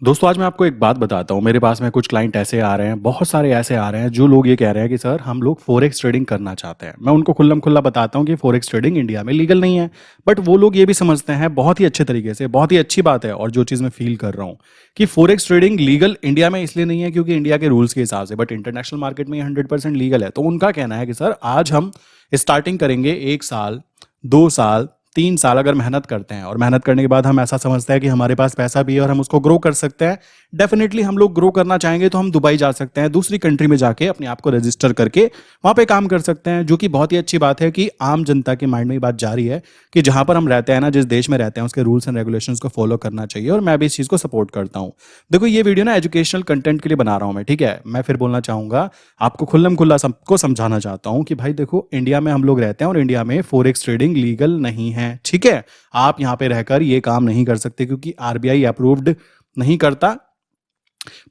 दोस्तों आज मैं आपको एक बात बताता हूँ। मेरे पास में कुछ क्लाइंट ऐसे आ रहे हैं, बहुत सारे ऐसे आ रहे हैं जो लोग ये कह रहे हैं कि सर हम लोग फॉरेक्स ट्रेडिंग करना चाहते हैं। मैं उनको खुल्लम खुल्ला बताता हूँ कि फॉरेक्स ट्रेडिंग इंडिया में लीगल नहीं है। बट वो लोग ये भी समझते हैं बहुत ही अच्छे तरीके से, बहुत ही अच्छी बात है। और जो चीज़ मैं फील कर रहा हूँ कि फॉरेक्स ट्रेडिंग लीगल इंडिया में इसलिए नहीं है क्योंकि इंडिया के रूल्स के हिसाब से, बट इंटरनेशनल मार्केट में 100% लीगल है। तो उनका कहना है कि सर आज हम स्टार्टिंग करेंगे 1 साल, 2 साल, 3 साल अगर मेहनत करते हैं और मेहनत करने के बाद हम ऐसा समझते हैं कि हमारे पास पैसा भी है और हम उसको ग्रो कर सकते हैं। डेफिनेटली हम लोग ग्रो करना चाहेंगे तो हम दुबई जा सकते हैं, दूसरी कंट्री में जाके अपने आप को रजिस्टर करके वहां पे काम कर सकते हैं। जो कि बहुत ही अच्छी बात है कि आम जनता के माइंड में ये बात जा रही है कि जहां पर हम रहते हैं ना, जिस देश में रहते हैं उसके रूल्स एंड रेगुलेशंस को फॉलो करना चाहिए। और मैं भी इस चीज को सपोर्ट करता हूं। देखो ये वीडियो ना एजुकेशनल कंटेंट के लिए बना रहा हूं मैं, ठीक है। मैं फिर बोलना चाहूंगा, आपको खुल्लम खुल्ला सबको समझाना चाहता हूं कि भाई देखो इंडिया में हम लोग रहते हैं और इंडिया में फॉरेक्स ट्रेडिंग लीगल नहीं है, ठीक है। आप यहां पे रहकर ये काम नहीं कर सकते क्योंकि आरबीआई अप्रूव्ड नहीं करता,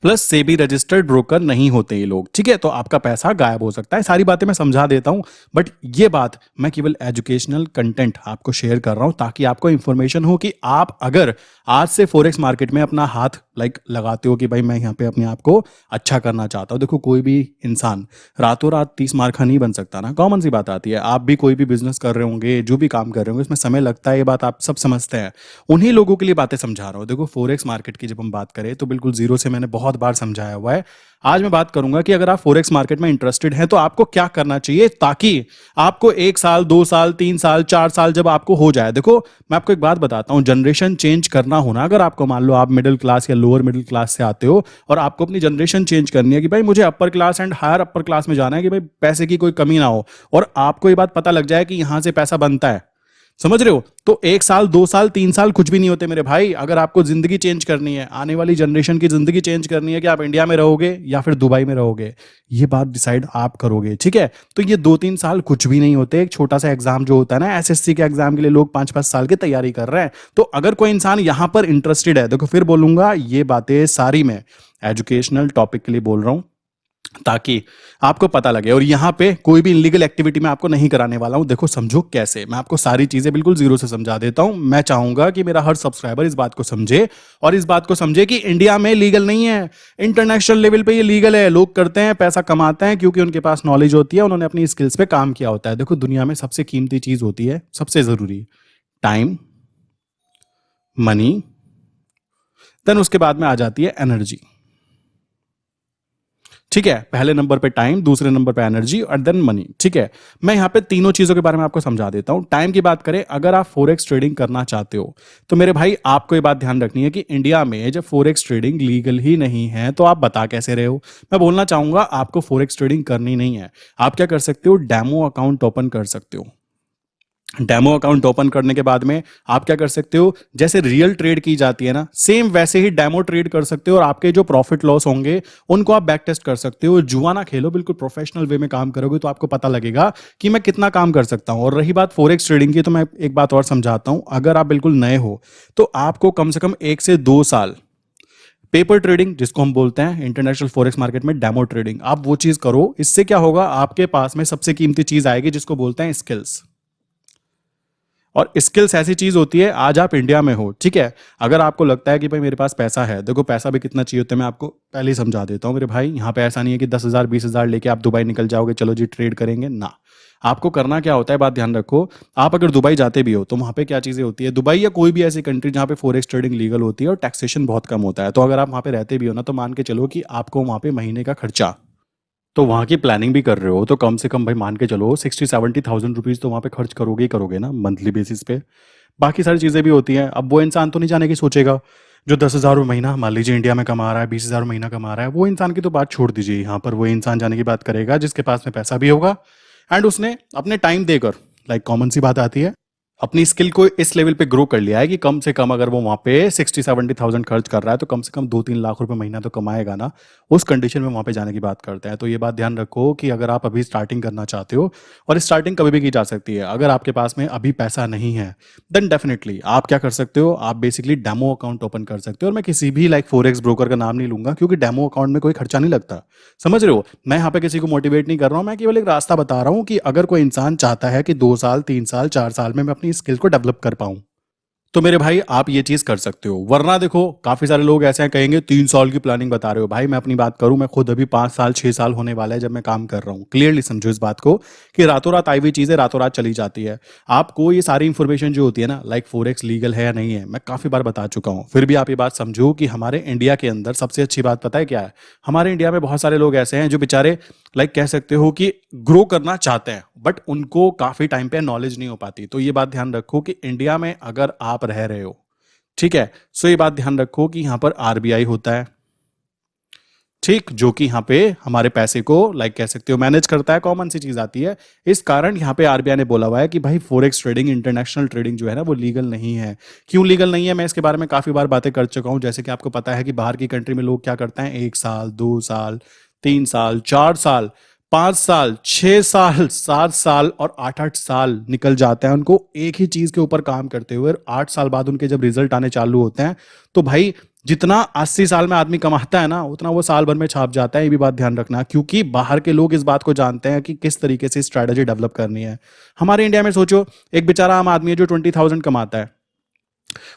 प्लस सेबी रजिस्टर्ड ब्रोकर नहीं होते ये लोग, ठीक है। तो आपका पैसा गायब हो सकता है। सारी बातें मैं समझा देता हूं, बट ये बात मैं केवल एजुकेशनल कंटेंट आपको शेयर कर रहा हूं ताकि आपको इंफॉर्मेशन हो कि आप अगर आज से फॉरेक्स मार्केट में अपना हाथ लगाते हो कि भाई मैं यहाँ पे अपने आप को अच्छा करना चाहता हूँ। देखो कोई भी इंसान रातों रात 30 मार खा नहीं बन सकता ना, कॉमन सी बात आती है। आप भी कोई भी बिजनेस कर रहे होंगे, जो भी काम कर रहे होंगे, इसमें समय लगता है, ये बात आप सब समझते हैं। उन्हीं लोगों के लिए बातें समझा रहा हूँ। देखो फॉरेक्स मार्केट की जब हम बात करें तो बिल्कुल जीरो से मैंने बहुत बार समझाया हुआ है। आज मैं बात करूंगा कि अगर आप फॉरेक्स मार्केट में इंटरेस्टेड हैं तो आपको क्या करना चाहिए ताकि आपको 1 साल, 2 साल, 3 साल, 4 साल जब आपको हो जाए। देखो मैं आपको एक बात बताता हूं, जनरेशन चेंज करना होना, अगर आपको मान लो आप मिडिल क्लास या लोअर मिडिल क्लास से आते हो और आपको अपनी जनरेशन चेंज करनी है कि भाई मुझे upper class and higher upper class में जाना है कि भाई पैसे की कोई कमी ना हो, और आपको ये बात पता लग जाए कि यहां से पैसा बनता है, समझ रहे हो, तो 1 साल, 2 साल, 3 साल कुछ भी नहीं होते मेरे भाई। अगर आपको जिंदगी चेंज करनी है, आने वाली जनरेशन की जिंदगी चेंज करनी है कि आप इंडिया में रहोगे या फिर दुबई में रहोगे, ये बात डिसाइड आप करोगे, ठीक है। तो ये 2-3 साल कुछ भी नहीं होते। एक छोटा सा एग्जाम जो होता है ना, एसएससी के एग्जाम के लिए लोग 5-5 साल की तैयारी कर रहे हैं। तो अगर कोई इंसान यहां पर इंटरेस्टेड है, देखो फिर बोलूंगा ये बातें सारी मैं एजुकेशनल टॉपिक के लिए बोल रहा हूं ताकि आपको पता लगे। और यहां पे कोई भी इलीगल एक्टिविटी मैं आपको नहीं कराने वाला हूं। देखो समझो कैसे, मैं आपको सारी चीजें बिल्कुल जीरो से समझा देता हूं। मैं चाहूंगा कि मेरा हर सब्सक्राइबर इस बात को समझे और इस बात को समझे कि इंडिया में लीगल नहीं है, इंटरनेशनल लेवल पे ये लीगल है। लोग करते हैं, पैसा कमाते हैं क्योंकि उनके पास नॉलेज होती है, उन्होंने अपनी स्किल्स पे काम किया होता है। देखो दुनिया में सबसे कीमती चीज होती है, सबसे जरूरी, टाइम, मनी, देन उसके बाद में आ जाती है एनर्जी, ठीक है। पहले नंबर पे टाइम, दूसरे नंबर पे एनर्जी और देन मनी, ठीक है। मैं यहां पे तीनों चीजों के बारे में आपको समझा देता हूं। टाइम की बात करें, अगर आप फॉरेक्स ट्रेडिंग करना चाहते हो तो मेरे भाई आपको ये बात ध्यान रखनी है कि इंडिया में जब फॉरेक्स ट्रेडिंग लीगल ही नहीं है तो आप बता कैसे रहे हो। मैं बोलना चाहूंगा आपको फॉरेक्स ट्रेडिंग करनी नहीं है। आप क्या कर सकते हो, डेमो अकाउंट ओपन कर सकते हो। डेमो अकाउंट ओपन करने के बाद में आप क्या कर सकते हो, जैसे रियल ट्रेड की जाती है ना, सेम वैसे ही डेमो ट्रेड कर सकते हो और आपके जो प्रॉफिट लॉस होंगे उनको आप बैक टेस्ट कर सकते हो। जुआ ना खेलो, बिल्कुल प्रोफेशनल वे में काम करोगे तो आपको पता लगेगा कि मैं कितना काम कर सकता हूं। और रही बात फॉरेक्स ट्रेडिंग की, तो मैं एक बात और समझाता हूं। अगर आप बिल्कुल नए हो तो आपको कम से कम 1 से 2 साल पेपर ट्रेडिंग, जिसको हम बोलते हैं इंटरनेशनल फॉरेक्स मार्केट में डेमो ट्रेडिंग, आप वो चीज करो। इससे क्या होगा, आपके पास में सबसे कीमती चीज आएगी जिसको बोलते हैं स्किल्स। और स्किल्स ऐसी चीज होती है, आज आप इंडिया में हो, ठीक है। अगर आपको लगता है कि भाई मेरे पास पैसा है, देखो पैसा भी कितना चाहिए होता है मैं आपको पहले ही समझा देता हूं मेरे भाई। यहाँ पे ऐसा नहीं है कि 10,000 20,000 लेके आप दुबई निकल जाओगे, चलो जी ट्रेड करेंगे ना। आपको करना क्या होता है, बात ध्यान रखो। आप अगर दुबई जाते भी हो तो वहां पे क्या चीजें होती है, दुबई या कोई भी ऐसी कंट्री जहां पे फॉरेक्स ट्रेडिंग लीगल होती है और टैक्सेशन बहुत कम होता है। तो अगर आप वहां पे रहते भी हो ना, तो मान के चलो कि आपको वहां पे महीने का खर्चा, तो वहां की प्लानिंग भी कर रहे हो तो कम से कम भाई मान के चलो 60-70 थाउजेंड रुपीज तो वहां पे खर्च करोगे ही करोगे ना, मंथली बेसिस पे। बाकी सारी चीजें भी होती हैं। अब वो इंसान तो नहीं जाने की सोचेगा जो 10,000 महीना मान लीजिए इंडिया में कमा रहा है, 20,000 महीना कमा रहा है। वो इंसान की तो बात छोड़ दीजिए, यहाँ पर वो इंसान जाने की बात करेगा जिसके पास में पैसा भी होगा एंड उसने अपने टाइम देकर, कॉमन सी बात आती है, अपनी स्किल को इस लेवल पे ग्रो कर लिया है कि कम से कम अगर वो वहां पे 60-70 थाउजेंड खर्च कर रहा है तो कम से कम 2-3 लाख रुपए महीना तो कमाएगा ना। उस कंडीशन में वहां पे जाने की बात करते हैं। तो ये बात ध्यान रखो कि अगर आप अभी स्टार्टिंग करना चाहते हो, और स्टार्टिंग कभी भी की जा सकती है, अगर आपके पास में अभी पैसा नहीं है देन डेफिनेटली आप क्या कर सकते हो, आप बेसिकली डेमो अकाउंट ओपन कर सकते हो। और मैं किसी भी फॉरेक्स ब्रोकर का नाम नहीं लूंगा क्योंकि डेमो अकाउंट में कोई खर्चा नहीं लगता, समझ रहे हो। मैं यहाँ पे किसी को मोटिवेट नहीं कर रहा हूँ, मैं केवल एक रास्ता बता रहा हूँ कि अगर कोई इंसान चाहता है कि 2 साल, 3 साल, 4 साल में मैं अपनी स्किल को डेवलप कर पाऊं तो मेरे भाई आप ये चीज कर सकते हो, वरना देखो काफी सारे लोग ऐसे हैं कहेंगे 3 साल की प्लानिंग बता रहे हो। भाई मैं अपनी बात करूं, मैं खुद अभी 5 साल 6 साल होने वाला है जब मैं काम कर रहा हूं। क्लियरली समझो इस बात को कि रातों रात आई हुई चीजें रातों रात चली जाती है। आपको ये सारी इंफॉर्मेशन जो होती है ना, लाइक फॉरेक्स लीगल है या नहीं है, मैं काफी बार बता चुका हूं। फिर भी आप ये बात समझो कि हमारे इंडिया के अंदर सबसे अच्छी बात पता है क्या है? हमारे इंडिया में बहुत सारे लोग ऐसे हैं जो बेचारे लाइक कह सकते हो कि ग्रो करना चाहते हैं, बट उनको काफी टाइम पे नॉलेज नहीं हो पाती। तो ये बात ध्यान रखो कि इंडिया में अगर आप रह रहे हो, ठीक है, सो ये बात ध्यान रखो कि यहां पर आरबीआई होता है, ठीक, जो कि यहाँ पे हमारे पैसे को लाइक कह सकते हो मैनेज करता है। कॉमन सी चीज आती है। इस कारण यहाँ पे आरबीआई ने बोला हुआ है कि भाई फॉरेक्स ट्रेडिंग, इंटरनेशनल ट्रेडिंग जो है ना वो लीगल नहीं है। क्यों लीगल नहीं है, मैं इसके बारे में काफी बार बातें कर चुका हूं। जैसे कि आपको पता है कि बाहर की कंट्री में लोग क्या करते हैं, 1 साल 2 साल 3 साल 4 साल 5 साल 6 साल 7 साल और 8 8 साल निकल जाते हैं उनको एक ही चीज के ऊपर काम करते हुए। 8 साल बाद उनके जब रिजल्ट आने चालू होते हैं तो भाई जितना 80 साल में आदमी कमाता है ना उतना वो साल भर में छाप जाता है। ये भी बात ध्यान रखना, क्योंकि बाहर के लोग इस बात को जानते हैं कि किस तरीके से स्ट्रैटेजी डेवलप करनी है। हमारे इंडिया में सोचो, एक बेचारा आम आदमी है जो 20,000 कमाता है,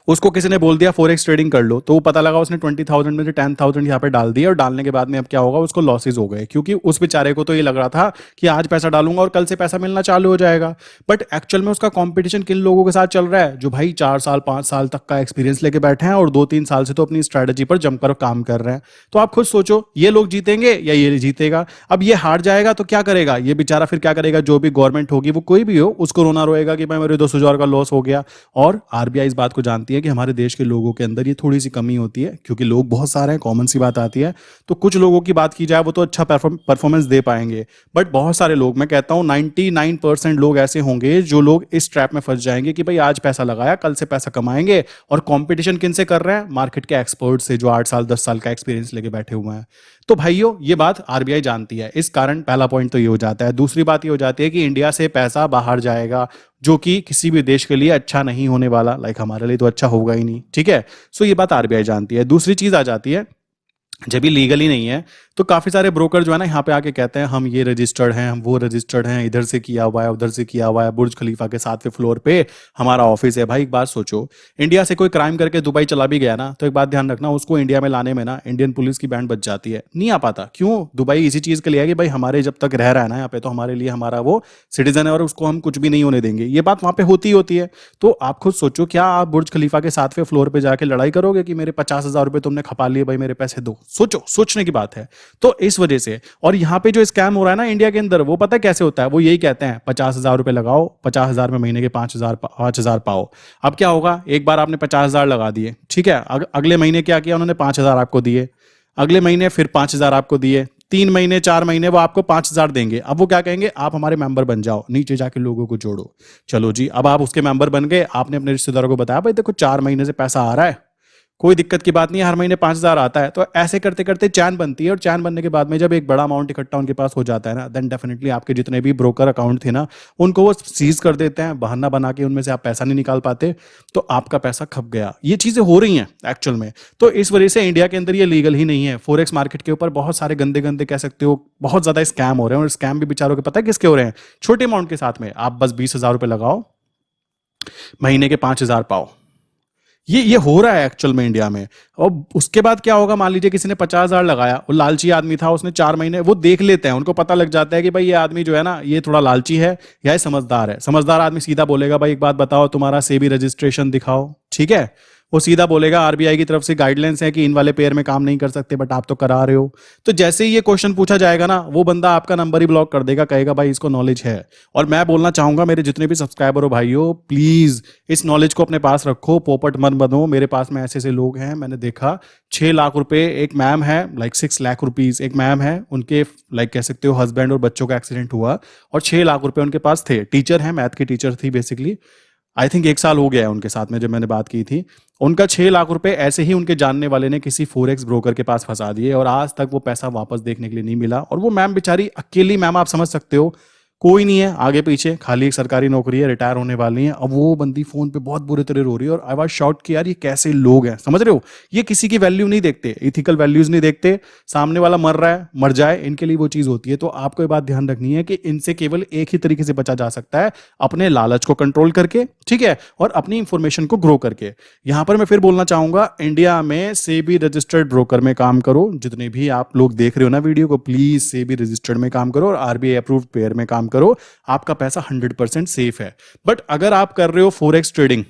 उसको किसी ने बोल दिया फॉरेक्स ट्रेडिंग कर लो, तो वो पता लगा उसने 20,000 में से 10,000 यहाँ पे डाल दिया, और डालने के बाद में अब क्या होगा, उसको लॉसेज हो गए। क्योंकि उस बेचारे को तो ये लग रहा था कि आज पैसा डालूंगा और कल से पैसा मिलना चालू हो जाएगा। बट एक्चुअल में उसका कंपटीशन किन लोगों के साथ चल रहा है, जो भाई 4 साल 5 साल तक का एक्सपीरियंस लेके बैठे हैं और 2 3 साल से तो अपनी स्ट्रैटेजी पर जमकर काम कर रहे हैं। तो आप खुद सोचो, ये लोग जीतेंगे या ये जीतेगा? अब ये हार जाएगा तो क्या करेगा ये बेचारा? फिर क्या करेगा? जो भी गवर्नमेंट होगी, वो कोई भी हो, उसको रोना रोएगा कि भाई मेरे 200,000 का लॉस हो गया। और आरबीआई इस बात को जानती है कि हमारे देश के लोगों के अंदर ये थोड़ी सी कमी होती है, क्योंकि लोग बहुत सारे हैं, कॉमन सी बात आती है। तो कुछ लोगों की बात की जाए वो तो अच्छा परफॉर्मेंस दे पाएंगे, बट बहुत सारे लोग, मैं कहता हूं 99% लोग ऐसे होंगे जो लोग इस ट्रैप में फंस जाएंगे कि भाई आज पैसा लगाया कल से पैसा कमाएंगे। और कंपटीशन किन से कर रहे हैं? मार्केट के एक्सपर्ट से, जो 8 साल 10 साल का एक्सपीरियंस लेके बैठे हुए हैं। तो भाइयों ये बात आरबीआई जानती है, इस कारण पहला पॉइंट तो ये हो जाता है। दूसरी बात ये हो जाती है कि इंडिया से पैसा बाहर जाएगा, जो कि किसी भी देश के लिए अच्छा नहीं होने वाला। लाइक हमारे लिए तो अच्छा होगा ही नहीं, ठीक है। सो ये बात आरबीआई जानती है। दूसरी चीज आ जाती है, जब ये लीगल ही नहीं है तो काफी सारे ब्रोकर जो है ना यहाँ पे आके कहते हैं हम ये रजिस्टर्ड हैं, हम वो रजिस्टर्ड हैं, इधर से किया हुआ है उधर से किया हुआ है, बुर्ज खलीफा के 7वें फ्लोर पे हमारा ऑफिस है। भाई एक बात सोचो, इंडिया से कोई क्राइम करके दुबई चला भी गया ना, तो एक बात ध्यान रखना, उसको इंडिया में लाने में ना इंडियन पुलिस की बैंड बच जाती है, नहीं आ पाता। क्यों? दुबई इसी चीज के लिए है कि भाई हमारे जब तक रह रहा है ना यहाँ पे, तो हमारे लिए हमारा वो सिटीजन है और उसको हम कुछ भी नहीं होने देंगे। ये बात वहां पे होती ही होती है। तो आप खुद सोचो, क्या आप बुर्ज खलीफा के 7वें फ्लोर पे जाके लड़ाई करोगे कि मेरे 50,000 रुपए तुमने खपा लिए, भाई मेरे पैसे दो? सोचो, सोचने की बात है। तो इस वजह से, और यहाँ पे जो स्कैम हो रहा है ना इंडिया के अंदर, वो पता है कैसे होता है? वो यही कहते हैं 50,000 रुपए लगाओ, 50,000 में महीने के 5,000 पाओ। अब क्या होगा, एक बार आपने 50,000 लगा दिए, ठीक है, अगले महीने क्या किया उन्होंने? 5,000 आपको दिए, अगले महीने फिर 5,000 आपको दिए, 3 महीने 4 महीने वो आपको 5,000 देंगे। अब वो क्या कहेंगे, आप हमारे मेंबर बन जाओ, नीचे जाके लोगों को जोड़ो। चलो जी, अब आप उसके मेंबर बन गए, आपने अपने रिश्तेदारों को बताया भाई देखो 4 महीने से पैसा आ रहा है, कोई दिक्कत की बात नहीं है, हर महीने 5,000 आता है। तो ऐसे करते करते चैन बनती है, और चैन बनने के बाद में जब एक बड़ा अमाउंट इकट्ठा उनके पास हो जाता है ना, देन डेफिनेटली आपके जितने भी ब्रोकर अकाउंट थे ना उनको वो सीज कर देते हैं, बहाना बना के उनमें से आप पैसा नहीं निकाल पाते, तो आपका पैसा खप गया। ये चीजें हो रही हैं एक्चुअल में। तो इस वजह से इंडिया के अंदर ये लीगल ही नहीं है। फॉरेक्स मार्केट के ऊपर बहुत सारे गंदे गंदे कह सकते हो बहुत ज्यादा स्कैम हो रहे हैं, और स्कैम भी बेचारों के पता है किसके हो रहे हैं? छोटे अमाउंट के साथ में। आप बस 20,000 रुपए लगाओ, महीने के 5,000 पाओ। ये हो रहा है एक्चुअल में इंडिया में। और उसके बाद क्या होगा, मान लीजिए किसी ने 50,000 लगाया, वो लालची आदमी था, उसने 4 महीने, वो देख लेते हैं, उनको पता लग जाता है कि भाई ये आदमी जो है ना ये थोड़ा लालची है या ये समझदार है। समझदार आदमी सीधा बोलेगा भाई एक बात बताओ, तुम्हारा सेबी रजिस्ट्रेशन दिखाओ, ठीक है। वो सीधा बोलेगा आरबीआई की तरफ से गाइडलाइंस है कि इन वाले पेयर में काम नहीं कर सकते, बट आप तो करा रहे हो। तो जैसे ही ये क्वेश्चन पूछा जाएगा ना, वो बंदा आपका नंबर ही ब्लॉक कर देगा, कहेगा भाई इसको नॉलेज है। और मैं बोलना चाहूंगा मेरे जितने भी सब्सक्राइबर हो भाइयों, प्लीज इस नॉलेज को अपने पास रखो, पोपट मत बनो। मेरे पास में ऐसे ऐसे लोग हैं, मैंने देखा 6 लाख रुपए, एक मैम है लाइक 6 लाख रुपीज, एक मैम है, उनके लाइक कह सकते हो हस्बैंड और बच्चों का एक्सीडेंट हुआ और 6 लाख रुपए उनके पास थे। टीचर है, मैथ की टीचर थी बेसिकली। आई थिंक 1 साल हो गया है उनके साथ में जब मैंने बात की थी। उनका 6 लाख रुपए ऐसे ही उनके जानने वाले ने किसी फॉरेक्स ब्रोकर के पास फंसा दिए, और आज तक वो पैसा वापस देखने के लिए नहीं मिला। और वो मैम बेचारी अकेली मैम, आप समझ सकते हो कोई नहीं है आगे पीछे, खाली एक सरकारी नौकरी है, रिटायर होने वाली है। अब वो बंदी फोन पे बहुत बुरे तरह रो रही है और आई वाज शॉक्ड कि यार ये कैसे लोग हैं, समझ रहे हो? ये किसी की वैल्यू नहीं देखते, इथिकल वैल्यूज नहीं देखते, सामने वाला मर रहा है मर जाए, इनके लिए वो चीज होती है। तो आपको ये बात ध्यान रखनी है कि इनसे केवल एक ही तरीके से बचा जा सकता है, अपने लालच को कंट्रोल करके, ठीक है, और अपनी इंफॉर्मेशन को ग्रो करके। यहां पर मैं फिर बोलना चाहूंगा, इंडिया में सेबी रजिस्टर्ड ब्रोकर में काम करो। जितने भी आप लोग देख रहे हो ना वीडियो को, प्लीज सेबी रजिस्टर्ड में काम करो और आरबीआई अप्रूव्ड पेयर में काम करो। आपका पैसा 100% सेफ है। बट अगर आप कर रहे हो फॉरेक्स ट्रेडिंग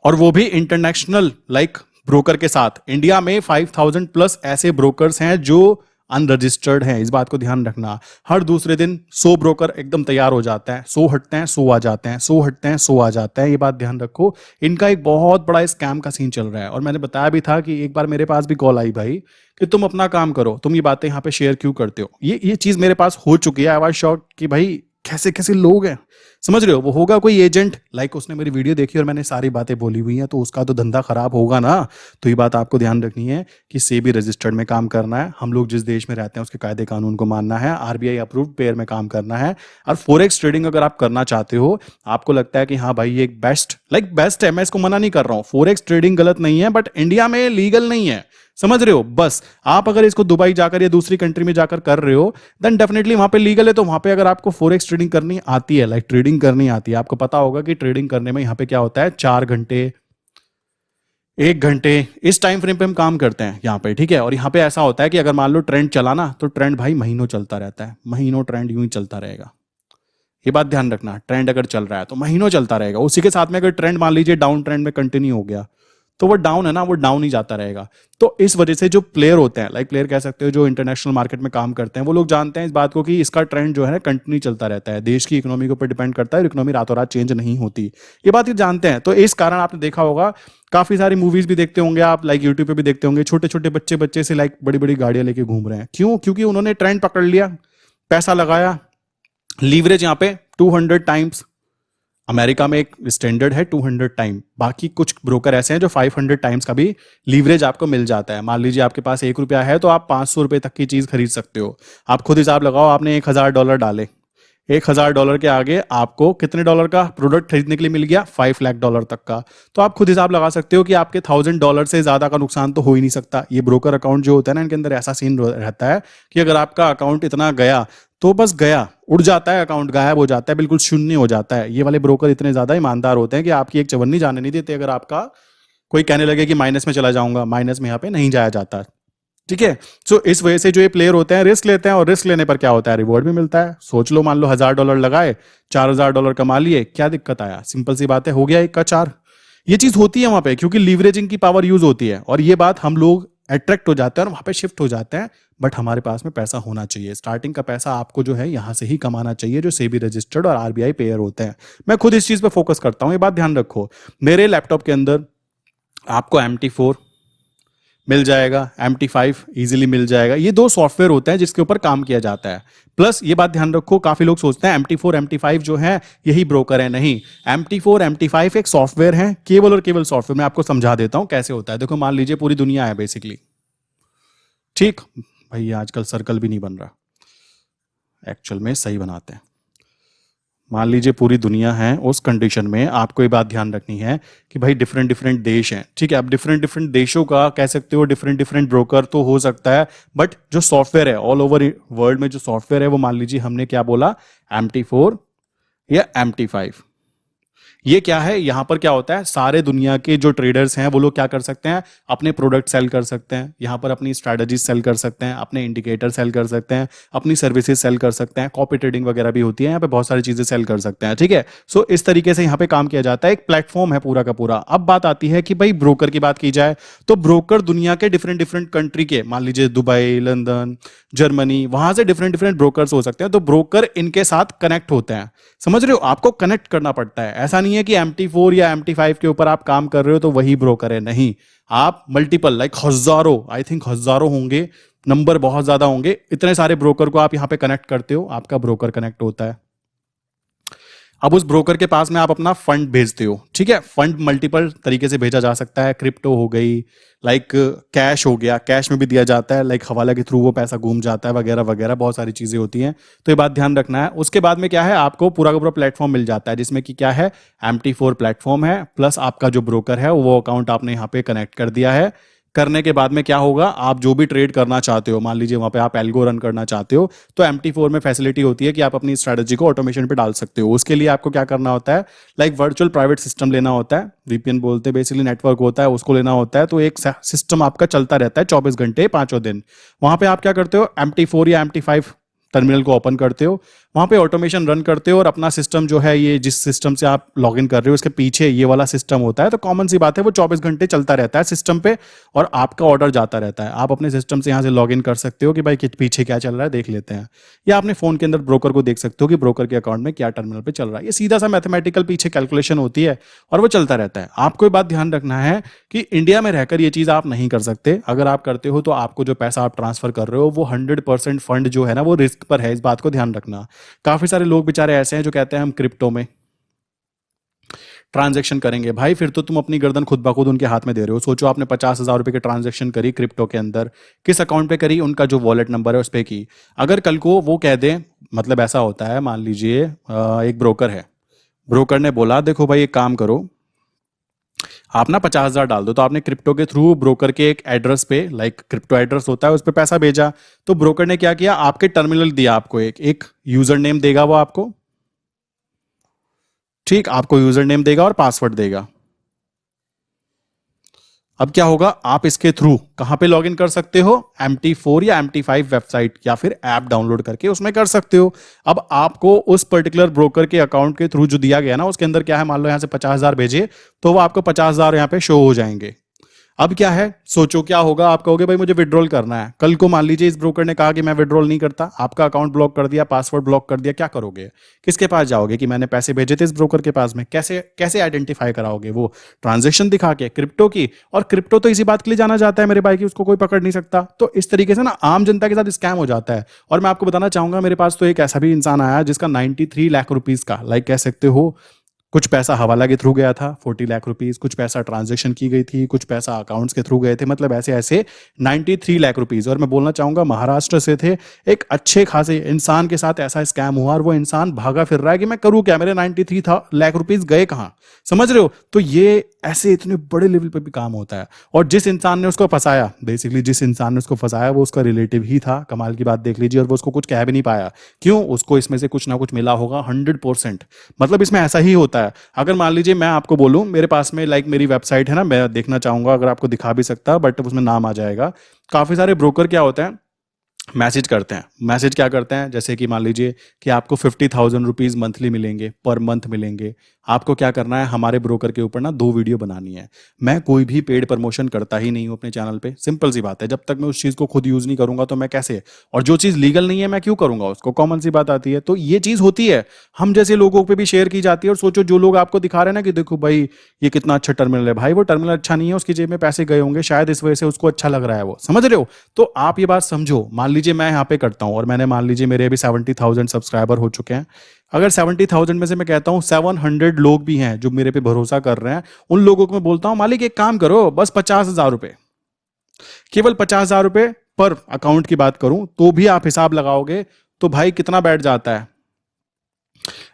और वो भी इंटरनेशनल लाइक ब्रोकर के साथ, इंडिया में 5000 प्लस ऐसे ब्रोकर्स हैं जो अनरजिस्टर्ड हैं, इस बात को ध्यान रखना। हर दूसरे दिन 100 ब्रोकर एकदम तैयार हो जाता है, 100 हटते हैं 100 आ जाते हैं, 100 हटते हैं 100 आ जाते हैं। ये बात ध्यान रखो, इनका एक बहुत बड़ा स्कैम का सीन चल रहा है। और मैंने बताया भी था कि एक बार मेरे पास भी कॉल आई भाई कि तुम अपना काम करो, तुम ये बातें यहाँ पे शेयर क्यों करते हो। ये चीज मेरे पास हो चुकी है। आई वाज शॉक्ड कि भाई कैसे कैसे लोग हैं, समझ रहे हो? वो होगा कोई एजेंट, लाइक उसने मेरी वीडियो देखी और मैंने सारी बातें बोली हुई हैं, तो उसका तो धंधा खराब होगा ना। तो ये बात आपको ध्यान रखनी है कि सेबी रजिस्टर्ड में काम करना है, हम लोग जिस देश में रहते हैं उसके कायदे कानून को मानना है, आरबीआई अप्रूव्ड पेयर में काम करना है। और फॉरेक्स ट्रेडिंग अगर आप करना चाहते हो, आपको लगता है कि हाँ भाई ये एक बेस्ट है, मैं इसको मना नहीं कर रहा हूँ, फॉरेक्स ट्रेडिंग गलत नहीं है, बट इंडिया में लीगल नहीं है, समझ रहे हो? बस आप अगर इसको दुबई जाकर या दूसरी कंट्री में जाकर कर रहे हो, देन डेफिनेटली वहां पे लीगल है। तो वहां पे अगर आपको फॉरेक्स ट्रेडिंग करनी आती है, लाइक ट्रेडिंग करनी आती है, आपको पता होगा कि ट्रेडिंग करने में यहाँ पे क्या होता है, 4 घंटे 1 घंटे इस टाइम फ्रेम पे हम काम करते हैं यहाँ पे, ठीक है। और यहाँ पे ऐसा होता है कि अगर मान लो ट्रेंड चला ना, तो ट्रेंड भाई महीनों चलता रहता है, महीनों ट्रेंड यूं ही चलता रहेगा। ये बात ध्यान रखना, ट्रेंड अगर चल रहा है तो महीनों चलता रहेगा। उसी के साथ में अगर ट्रेंड मान लीजिए डाउन ट्रेंड में कंटिन्यू हो गया, तो वो डाउन है ना, वो डाउन ही जाता रहेगा। तो इस वजह से जो प्लेयर होते हैं, लाइक प्लेयर कह सकते हो, जो इंटरनेशनल मार्केट में काम करते हैं, वो लोग जानते हैं इस बात को कि इसका ट्रेंड जो है ना कंटिन्यू चलता रहता है, देश की इकोनॉमी के ऊपर डिपेंड करता है, इकोनॉमी रातों रात चेंज नहीं होती। ये बात ये जानते हैं। तो इस कारण आपने देखा होगा, काफी सारी मूवीज भी देखते होंगे आप, लाइक यूट्यूब पे भी देखते होंगे, छोटे छोटे बच्चे से लाइक बड़ी बड़ी गाड़ियां लेके घूम रहे हैं। क्यों? क्योंकि उन्होंने ट्रेंड पकड़ लिया, पैसा लगाया, लीवरेज यहाँ पे 200 टाइम्स। अमेरिका में एक स्टैंडर्ड है 200 टाइम, बाकी कुछ ब्रोकर ऐसे हैं जो 500 टाइम्स का भी लीवरेज आपको मिल जाता है। मान लीजिए आपके पास 1 रुपया है तो आप 500 रुपए तक की चीज खरीद सकते हो। आप खुद हिसाब लगाओ, आपने $1000 डाले, $1000 के आगे आपको कितने डॉलर का प्रोडक्ट खरीदने के लिए मिल गया? $5 लाख तक का। तो आप खुद हिसाब लगा सकते हो कि आपके $1000 से ज्यादा का नुकसान तो हो ही नहीं सकता। ये ब्रोकर अकाउंट जो होता है ना, इनके अंदर ऐसा सीन रहता है कि अगर आपका अकाउंट इतना गया तो बस गया, उड़ जाता है अकाउंट, गायब हो जाता है, बिल्कुल शून्य हो जाता है। ये वाले ब्रोकर इतने ज्यादा ईमानदार होते हैं कि आपकी एक चवन्नी जाने नहीं देते। अगर आपका कोई कहने लगे कि माइनस में चला जाऊंगा, माइनस में यहाँ पे नहीं जाया जाता, ठीक है। सो इस वजह से जो ये प्लेयर होते हैं रिस्क लेते हैं, और रिस्क लेने पर क्या होता है, रिवॉर्ड भी मिलता है। सोच लो, मान लो $1000 लगाए, $4000 कमा लिए, क्या दिक्कत आया? सिंपल सी बात है, हो गया 1 का 4। ये चीज होती है वहां पे, क्योंकि लीवरेजिंग की पावर यूज होती है, और ये बात हम लोग अट्रैक्ट हो जाते हैं और वहां पे शिफ्ट हो जाते हैं। बट हमारे पास में पैसा होना चाहिए, स्टार्टिंग का पैसा आपको जो है यहां से ही कमाना चाहिए, जो सेबी रजिस्टर्ड और आरबीआई पेयर होते हैं। मैं खुद इस चीज पे फोकस करता हूं, ये बात ध्यान रखो। मेरे लैपटॉप के अंदर आपको MT4 मिल जाएगा, MT5 इजीली मिल जाएगा। ये 2 सॉफ्टवेयर होते हैं जिसके ऊपर काम किया जाता है। प्लस ये बात ध्यान रखो, काफी लोग सोचते हैं MT4 MT5 जो है यही ब्रोकर है। नहीं, MT4 MT5 एक सॉफ्टवेयर है, केवल और केवल सॉफ्टवेयर। मैं आपको समझा देता हूं कैसे होता है। देखो, मान लीजिए पूरी दुनिया है बेसिकली, ठीक भाई, आजकल सर्कल भी नहीं बन रहा, एक्चुअल में सही बनाते हैं। मान लीजिए पूरी दुनिया है, उस कंडीशन में आपको ये बात ध्यान रखनी है कि भाई डिफरेंट डिफरेंट देश हैं, ठीक है। अब डिफरेंट डिफरेंट देशों का कह सकते हो, डिफरेंट डिफरेंट ब्रोकर तो हो सकता है, बट जो सॉफ्टवेयर है ऑल ओवर वर्ल्ड में, जो सॉफ्टवेयर है वो मान लीजिए हमने क्या बोला, MT4 या MT5। ये क्या है, यहां पर क्या होता है, सारे दुनिया के जो ट्रेडर्स हैं वो लोग क्या कर सकते हैं, अपने प्रोडक्ट सेल कर सकते हैं, यहां पर अपनी स्ट्रैटेजी सेल कर सकते हैं, अपने इंडिकेटर सेल कर सकते हैं, अपनी सर्विसेज सेल कर सकते हैं, कॉपी ट्रेडिंग वगैरह भी होती है, यहाँ पे बहुत सारी चीजें सेल कर सकते हैं, ठीक है। सो इस तरीके से यहाँ पे काम किया जाता है, एक प्लेटफॉर्म है पूरा का पूरा। अब बात आती है कि भाई ब्रोकर की बात की जाए, तो ब्रोकर दुनिया के डिफरेंट डिफरेंट कंट्री के, मान लीजिए दुबई, लंदन, जर्मनी, वहां से डिफरेंट डिफरेंट ब्रोकर्स हो सकते हैं। तो ब्रोकर इनके साथ कनेक्ट होते हैं, समझ रहे हो? आपको कनेक्ट करना पड़ता है। ऐसा नहीं है कि MT4 या MT5 के ऊपर आप काम कर रहे हो तो वही ब्रोकर है, नहीं। आप मल्टीपल, लाइक हजारों, आई थिंक हजारों होंगे, नंबर बहुत ज्यादा होंगे, इतने सारे ब्रोकर को आप यहां पे कनेक्ट करते हो, आपका ब्रोकर कनेक्ट होता है। अब उस ब्रोकर के पास में आप अपना फंड भेजते हो, ठीक है। फंड मल्टीपल तरीके से भेजा जा सकता है, क्रिप्टो हो गई, लाइक कैश हो गया, कैश में भी दिया जाता है, लाइक हवाला के थ्रू वो पैसा घूम जाता है, वगैरह वगैरह बहुत सारी चीजें होती हैं। तो ये बात ध्यान रखना है। उसके बाद में क्या है, आपको पूरा का पूरा प्लेटफॉर्म मिल जाता है, जिसमें कि क्या है, MT4 प्लेटफॉर्म है, प्लस आपका जो ब्रोकर है वो अकाउंट आपने यहाँ पे कनेक्ट कर दिया है। करने के बाद में क्या होगा, आप जो भी ट्रेड करना चाहते हो, मान लीजिए वहां पे आप एल्गो रन करना चाहते हो, तो MT4 में फैसिलिटी होती है कि आप अपनी स्ट्रेटजी को ऑटोमेशन पे डाल सकते हो। उसके लिए आपको क्या करना होता है, लाइक वर्चुअल प्राइवेट सिस्टम लेना होता है, VPN बोलते हैं, बेसिकली नेटवर्क होता है, उसको लेना होता है। तो एक सिस्टम आपका चलता रहता है 24 घंटे 5 दिन। वहां पे आप क्या करते हो, MT4 या MT5 टर्मिनल को ओपन करते हो, वहां पे ऑटोमेशन रन करते हो, और अपना सिस्टम जो है, ये जिस सिस्टम से आप लॉगिन कर रहे हो उसके पीछे ये वाला सिस्टम होता है। तो कॉमन सी बात है, वो 24 घंटे चलता रहता है सिस्टम पे, और आपका ऑर्डर जाता रहता है। आप अपने सिस्टम से यहाँ से लॉगिन कर सकते हो कि भाई पीछे क्या चल रहा है देख लेते हैं, या अपने फोन के अंदर ब्रोकर को देख सकते हो कि ब्रोकर के अकाउंट में क्या टर्मिनल पे चल रहा है। ये सीधा सा मैथमेटिकल पीछे कैलकुलेशन होती है और वो चलता रहता है। आपको ये बात ध्यान रखना है कि इंडिया में रहकर ये चीज आप नहीं कर सकते। अगर आप करते हो तो आपको जो पैसा आप ट्रांसफर कर रहे हो वो 100% फंड जो है ना, वो रिस्क पर है। इस बात को ध्यान रखना। काफी सारे लोग बेचारे ऐसे हैं जो कहते हैं हम क्रिप्टो में ट्रांजैक्शन करेंगे। भाई फिर तो तुम अपनी गर्दन खुद ब खुद उनके हाथ में दे रहे हो। सोचो, आपने 50,000 रुपए की ट्रांजैक्शन करी क्रिप्टो के अंदर, किस अकाउंट पे करी, उनका जो वॉलेट नंबर है उस पे की। अगर कल को वो कह दे, मतलब ऐसा होता है, मान लीजिए एक ब्रोकर है, ब्रोकर ने बोला देखो भाई एक काम करो, आप ना 50,000 डाल दो। तो आपने क्रिप्टो के थ्रू ब्रोकर के एक एड्रेस पे, लाइक क्रिप्टो एड्रेस होता है, उस पर पैसा भेजा। तो ब्रोकर ने क्या किया, आपके टर्मिनल दिया, आपको एक यूजर नेम देगा वो आपको, ठीक, आपको यूजर नेम देगा और पासवर्ड देगा। अब क्या होगा, आप इसके थ्रू कहां पे लॉगिन कर सकते हो, MT4 या MT5 वेबसाइट या फिर ऐप डाउनलोड करके उसमें कर सकते हो। अब आपको उस पर्टिकुलर ब्रोकर के अकाउंट के थ्रू जो दिया गया ना, उसके अंदर क्या है, मान लो यहां से 50,000 भेजे, तो वो आपको 50,000 यहां पे शो हो जाएंगे। अब क्या है, सोचो क्या होगा, आप कहोगे भाई मुझे विड्रॉल करना है। कल को मान लीजिए इस ब्रोकर ने कहा कि मैं विड्रॉल नहीं करता, आपका अकाउंट ब्लॉक कर दिया, पासवर्ड ब्लॉक कर दिया, क्या करोगे, किसके पास जाओगे कि मैंने पैसे भेजे थे इस ब्रोकर के पास में, कैसे कैसे आइडेंटिफाई कराओगे, वो ट्रांजेक्शन दिखा के क्रिप्टो की। और क्रिप्टो तो इसी बात के लिए जाना जाता है मेरे भाई की, उसको कोई पकड़ नहीं सकता। तो इस तरीके से ना आम जनता के साथ स्कैम हो जाता है। और मैं आपको बताना चाहूंगा, मेरे पास तो एक ऐसा भी इंसान आया जिसका 93 लाख रुपीज का, लाइक कह सकते हो, कुछ पैसा हवाला के थ्रू गया था 40 लाख रुपीस, कुछ पैसा ट्रांजैक्शन की गई थी, कुछ पैसा अकाउंट्स के थ्रू गए थे, मतलब ऐसे ऐसे 93 लाख रुपीस। और मैं बोलना चाहूंगा महाराष्ट्र से थे, एक अच्छे खासे इंसान के साथ ऐसा स्कैम हुआ, और वो इंसान भागा फिर रहा है कि मैं करूं क्या, मेरे 93 लाख रुपीस गए कहां, समझ रहे हो। तो ये ऐसे इतने बड़े लेवल पे भी काम होता है। और जिस इंसान ने उसको फंसाया, बेसिकली जिस इंसान ने उसको फंसाया वो उसका रिलेटिव ही था, कमाल की बात देख लीजिए, और वो उसको कुछ कह भी नहीं पाया। क्यों, उसको इसमें से कुछ ना कुछ मिला होगा 100%। मतलब इसमें ऐसा ही होता है। अगर मान लीजिए मैं आपको बोलूं, मेरे पास में लाइक मेरी वेबसाइट है ना, मैं देखना चाहूंगा, अगर आपको दिखा भी सकता, बट उसमें नाम आ जाएगा। काफी सारे ब्रोकर क्या होते हैं, मैसेज करते हैं। मैसेज क्या करते हैं, जैसे कि मान लीजिए कि आपको 50,000 रुपीज मंथली मिलेंगे, पर मंथ मिलेंगे। आपको क्या करना है, हमारे ब्रोकर के ऊपर ना 2 वीडियो बनानी है। मैं कोई भी पेड प्रमोशन करता ही नहीं हूं अपने चैनल पे, सिंपल सी बात है। जब तक मैं उस चीज को खुद यूज नहीं करूंगा तो मैं कैसे, और जो चीज लीगल नहीं है मैं क्यों करूंगा उसको, कॉमन सी बात आती है। तो ये चीज होती है, हम जैसे लोगों पे भी शेयर की जाती है। और सोचो, जो लोग आपको दिखा रहे हैं ना कि देखो भाई ये कितना अच्छा टर्मिनल है, भाई वो टर्मिनल अच्छा नहीं है, उसकी जेब में पैसे गए होंगे, शायद इस वजह से उसको अच्छा लग रहा है, वो समझ रहे हो। तो आप ये बात समझो, मान लीजिए मैं यहाँ पे करता हूँ, और मैंने मान लीजिए मेरे अभी 70,000 सब्सक्राइबर हो चुके हैं। अगर 70,000 में से मैं कहता हूं 700 लोग भी हैं जो मेरे पे भरोसा कर रहे हैं, उन लोगों को मैं बोलता हूं मालिक एक काम करो, बस 50,000 रुपए, केवल 50,000 रुपए पर अकाउंट की बात करूं तो भी आप हिसाब लगाओगे तो भाई कितना बैठ जाता है,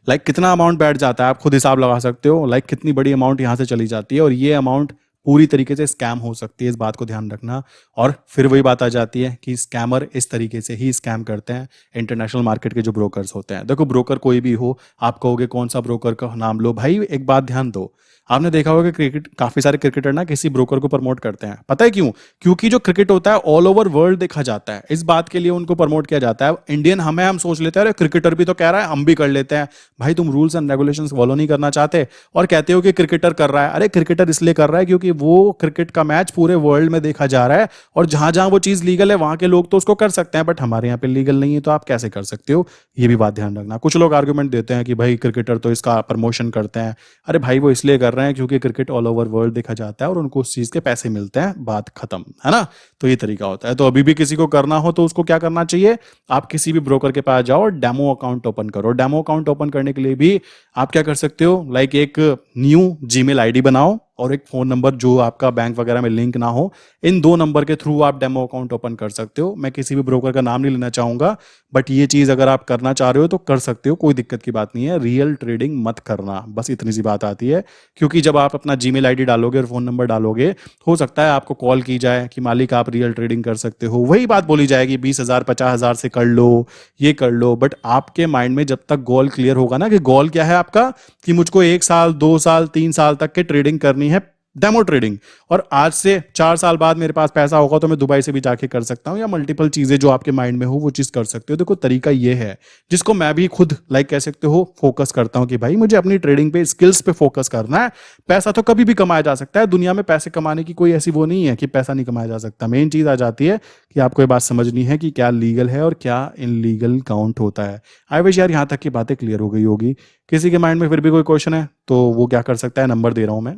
लाइक कितना अमाउंट बैठ जाता है, आप खुद हिसाब लगा सकते हो, लाइक कितनी बड़ी अमाउंट यहां से चली जाती है। और ये अमाउंट पूरी तरीके से स्कैम हो सकती है, इस बात को ध्यान रखना। और फिर वही बात आ जाती है कि स्कैमर इस तरीके से ही स्कैम करते हैं इंटरनेशनल मार्केट के जो ब्रोकर्स होते हैं। देखो, ब्रोकर कोई भी हो, आप कहोगे कौन सा ब्रोकर का नाम लो, भाई एक बात ध्यान दो, आपने देखा होगा कि क्रिकेट, काफी सारे क्रिकेटर ना किसी ब्रोकर को प्रमोट करते हैं, पता है क्यों, क्योंकि जो क्रिकेट होता है ऑल ओवर वर्ल्ड देखा जाता है, इस बात के लिए उनको प्रमोट किया जाता है। इंडियन हम सोच लेते हैं अरे क्रिकेटर भी तो कह रहा है हम भी कर लेते हैं। भाई तुम रूल्स एंड रेगुलेशंस फॉलो नहीं करना चाहते और कहते हो कि क्रिकेटर कर रहा है। अरे क्रिकेटर इसलिए कर रहा है क्योंकि वो क्रिकेट का मैच पूरे वर्ल्ड में देखा जा रहा है, और जहां जहां वो चीज लीगल है वहां के लोग तो उसको कर सकते हैं, बट हमारे यहाँ पे लीगल नहीं है, तो आप कैसे कर सकते हो, ये भी बात ध्यान रखना। कुछ लोग आर्गुमेंट देते हैं कि भाई क्रिकेटर तो इसका प्रमोशन करते हैं, अरे भाई वो इसलिए कर रहे रहे हैं क्योंकि क्रिकेट ऑल ओवर वर्ल्ड देखा जाता है और उनको उस चीज़ के पैसे मिलते हैं, बात खत्म, है ना। तो ये तरीका होता है। तो अभी भी किसी को करना हो तो उसको क्या करना चाहिए, आप किसी भी ब्रोकर के पास जाओ और डेमो अकाउंट ओपन करो। डेमो अकाउंट ओपन करने के लिए भी आप क्या कर सकते हो, लाइक एक न्यू जीमेल आईडी बनाओ और एक फ़ोन नंबर जो आपका बैंक वगैरह में लिंक ना हो, इन 2 नंबर के थ्रू आप डेमो अकाउंट ओपन कर सकते हो। मैं किसी भी ब्रोकर का नाम नहीं लेना चाहूँगा, बट ये चीज़ अगर आप करना चाह रहे हो तो कर सकते हो, कोई दिक्कत की बात नहीं है। रियल ट्रेडिंग मत करना, बस इतनी सी बात आती है। क्योंकि जब आप अपना जीमेल आईडी डालोगे और फ़ोन नंबर डालोगे, हो सकता है आपको कॉल की जाए कि मालिक आप रियल ट्रेडिंग कर सकते हो, वही बात बोली जाएगी 20,000 50,000 से कर लो, ये कर लो। बट आपके माइंड में जब तक गोल क्लियर होगा ना कि गोल क्या है आपका, कि मुझको 1 साल 2 साल 3 साल तक के ट्रेडिंग करनी है, डेमो ट्रेडिंग, और आज से 4 साल बाद मेरे पास पैसा होगा तो मैं दुबई से भी जाके कर सकता हूं, या मल्टीपल चीजें जो आपके माइंड में हो वो चीज कर सकते हो। देखो तरीका ये है जिसको मैं भी खुद लाइक कह सकते हो फोकस करता हूं कि भाई मुझे अपनी ट्रेडिंग पे, स्किल्स पे फोकस करना है। पैसा तो कभी भी कमाया जा सकता है, दुनिया में पैसे कमाने की कोई ऐसी वो नहीं है कि पैसा नहीं कमाया जा सकता। मेन चीज आ जाती है कि आपको ये बात समझनी है कि क्या लीगल है और क्या इनलीगल काउंट होता है। आई विश यार यहां तक की बातें क्लियर हो गई होगी। किसी के माइंड में फिर भी कोई क्वेश्चन है तो वो क्या कर सकता है, नंबर दे रहा हूं मैं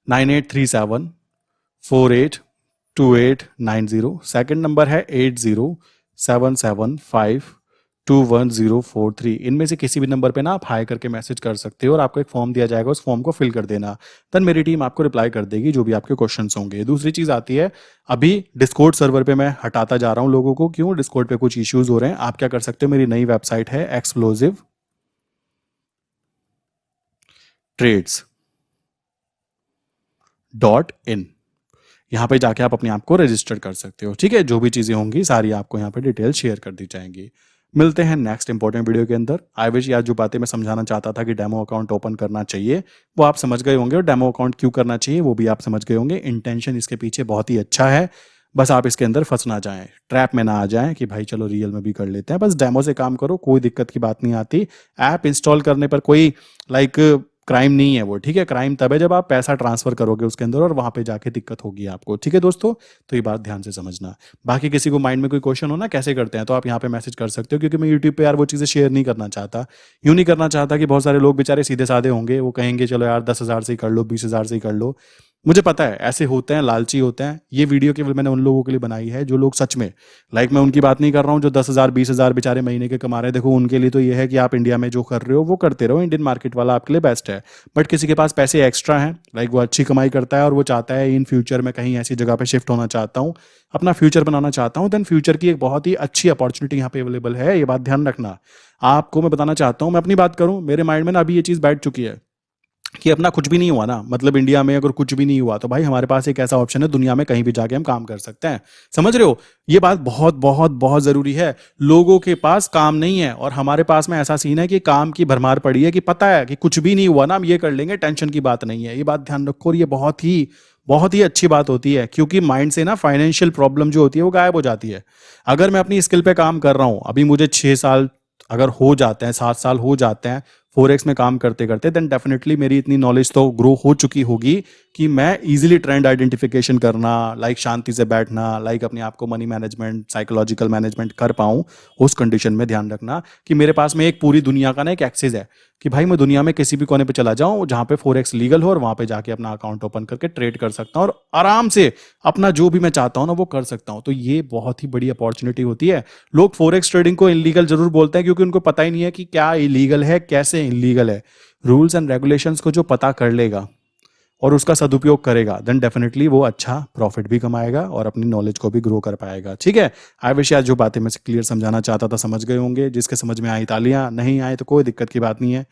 9837482890। सेकंड नंबर है 8077521043। इनमें से किसी भी नंबर पे ना आप हाई करके मैसेज कर सकते हो और आपको एक फॉर्म दिया जाएगा, उस फॉर्म को फिल कर देना। देन मेरी टीम आपको रिप्लाई कर देगी जो भी आपके क्वेश्चंस होंगे। दूसरी चीज आती है, अभी डिस्कॉर्ड सर्वर पे मैं हटाता जा रहा हूं लोगों को, क्यों, डिस्कॉर्ड पे कुछ इश्यूज हो रहे हैं। आप क्या कर सकते हो, मेरी नई वेबसाइट है एक्सप्लोसिव ट्रेड्स .in, यहाँ पे जाके आप अपने आप को रजिस्टर कर सकते हो। ठीक है, जो भी चीजें होंगी सारी आपको यहाँ पे डिटेल शेयर कर दी जाएंगी। मिलते हैं नेक्स्ट इंपॉर्टेंट वीडियो के अंदर। आई विश यार जो बातें मैं समझाना चाहता था कि डेमो अकाउंट ओपन करना चाहिए वो आप समझ गए होंगे, और डेमो अकाउंट क्यों करना चाहिए वो भी आप समझ गए होंगे। इंटेंशन इसके पीछे बहुत ही अच्छा है, बस आप इसके अंदर फंस ना जाएं, ट्रैप में ना आ जाएं कि भाई चलो रियल में भी कर लेते हैं। बस डेमो से काम करो, कोई दिक्कत की बात नहीं आती। ऐप इंस्टॉल करने पर कोई लाइक क्राइम नहीं है वो, ठीक है। क्राइम तब है जब आप पैसा ट्रांसफर करोगे उसके अंदर और वहां पे जाके दिक्कत होगी आपको, ठीक है दोस्तों। तो ये बात ध्यान से समझना। बाकी किसी को माइंड में कोई क्वेश्चन हो ना कैसे करते हैं तो आप यहाँ पे मैसेज कर सकते हो, क्योंकि मैं यूट्यूब पे यार वो चीज़ें शेयर नहीं करना चाहता। यूं नहीं करना चाहता कि बहुत सारे लोग बेचारे सीधे साधे होंगे, वो कहेंगे चलो यार 10,000 से ही कर लो, 20,000 से ही कर लो। मुझे पता है ऐसे होते हैं, लालची होते हैं। ये वीडियो केवल मैंने उन लोगों के लिए बनाई है जो लोग सच में, लाइक मैं उनकी बात नहीं कर रहा हूँ जो 10,000 20,000 बेचारे महीने के कमा रहे हैं। देखो उनके लिए तो ये है कि आप इंडिया में जो कर रहे हो वो करते रहो, इंडियन मार्केट वाला आपके लिए बेस्ट है। बट किसी के पास पैसे एक्स्ट्रा हैं, लाइक वो अच्छी कमाई करता है और वो चाहता है इन फ्यूचर में कहीं ऐसी जगह पे शिफ्ट होना चाहता हूँ, अपना फ्यूचर बनाना चाहता हूँ, देन फ्यूचर की एक बहुत ही अच्छी अपॉर्चुनिटी यहाँ पे अवेलेबल है। ये बात ध्यान रखना। आपको मैं बताना चाहता हूँ, मैं अपनी बात करूँ, मेरे माइंड में ना अभी ये चीज़ बैठ चुकी है कि अपना कुछ भी नहीं हुआ ना, मतलब इंडिया में अगर कुछ भी नहीं हुआ तो भाई हमारे पास एक ऐसा ऑप्शन है, दुनिया में कहीं भी जाके हम काम कर सकते हैं। समझ रहे हो, ये बात बहुत बहुत बहुत जरूरी है। लोगों के पास काम नहीं है और हमारे पास में ऐसा सीन है कि काम की भरमार पड़ी है, कि पता है कि कुछ भी नहीं हुआ ना हम ये कर लेंगे, टेंशन की बात नहीं है। ये बात ध्यान रखो और ये बहुत ही अच्छी बात होती है, क्योंकि माइंड से ना फाइनेंशियल प्रॉब्लम जो होती है वो गायब हो जाती है। अगर मैं अपनी स्किल पे काम कर रहा हूं, अभी मुझे 6 साल अगर हो जाते हैं, 7 साल हो जाते हैं फोरेक्स में काम करते करते, देन डेफिनेटली मेरी इतनी नॉलेज तो ग्रो हो चुकी होगी कि मैं इजीली ट्रेंड आइडेंटिफिकेशन करना, लाइक शांति से बैठना, लाइक अपने आप को मनी मैनेजमेंट, साइकोलॉजिकल मैनेजमेंट कर पाऊँ। उस कंडीशन में ध्यान रखना कि मेरे पास में एक पूरी दुनिया का ना एक एक्सेस है कि भाई मैं दुनिया में किसी भी कोने पे चला जाऊं जहां पे फोरेक्स लीगल हो और वहां पे जाके अपना अकाउंट ओपन करके ट्रेड कर सकता हूं और आराम से अपना जो भी मैं चाहता हूं ना वो कर सकता हूं। तो ये बहुत ही बड़ी अपॉर्चुनिटी होती है। लोग फोरेक्स ट्रेडिंग को इलीगल जरूर बोलते हैं क्योंकि उनको पता ही नहीं है कि क्या इलीगल है, कैसे इलीगल है। रूल्स एंड रेगुलेशंस को जो पता कर लेगा और उसका सदुपयोग करेगा, देन डेफिनेटली वो अच्छा प्रॉफिट भी कमाएगा और अपनी नॉलेज को भी ग्रो कर पाएगा। ठीक है, आई विश यार जो बातें मैं क्लियर समझाना चाहता था समझ गए होंगे। जिसके समझ में आई तालियां, नहीं आए तो कोई दिक्कत की बात नहीं है,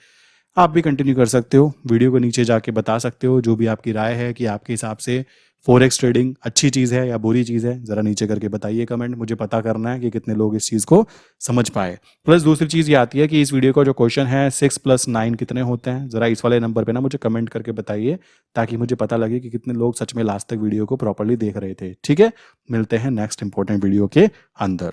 आप भी कंटिन्यू कर सकते हो। वीडियो को नीचे जाके बता सकते हो जो भी आपकी राय है कि आपके हिसाब से फॉरेक्स ट्रेडिंग अच्छी चीज़ है या बुरी चीज़ है। ज़रा नीचे करके बताइए कमेंट, मुझे पता करना है कि कितने लोग इस चीज़ को समझ पाए। प्लस दूसरी चीज़ ये आती है कि इस वीडियो का जो क्वेश्चन है 6 + 9 कितने होते हैं, ज़रा इस वाले नंबर पे ना मुझे कमेंट करके बताइए ताकि मुझे पता लगे कि कितने लोग सच में लास्ट तक वीडियो को प्रॉपरली देख रहे थे। ठीक है, मिलते हैं नेक्स्ट इंपॉर्टेंट वीडियो के अंदर।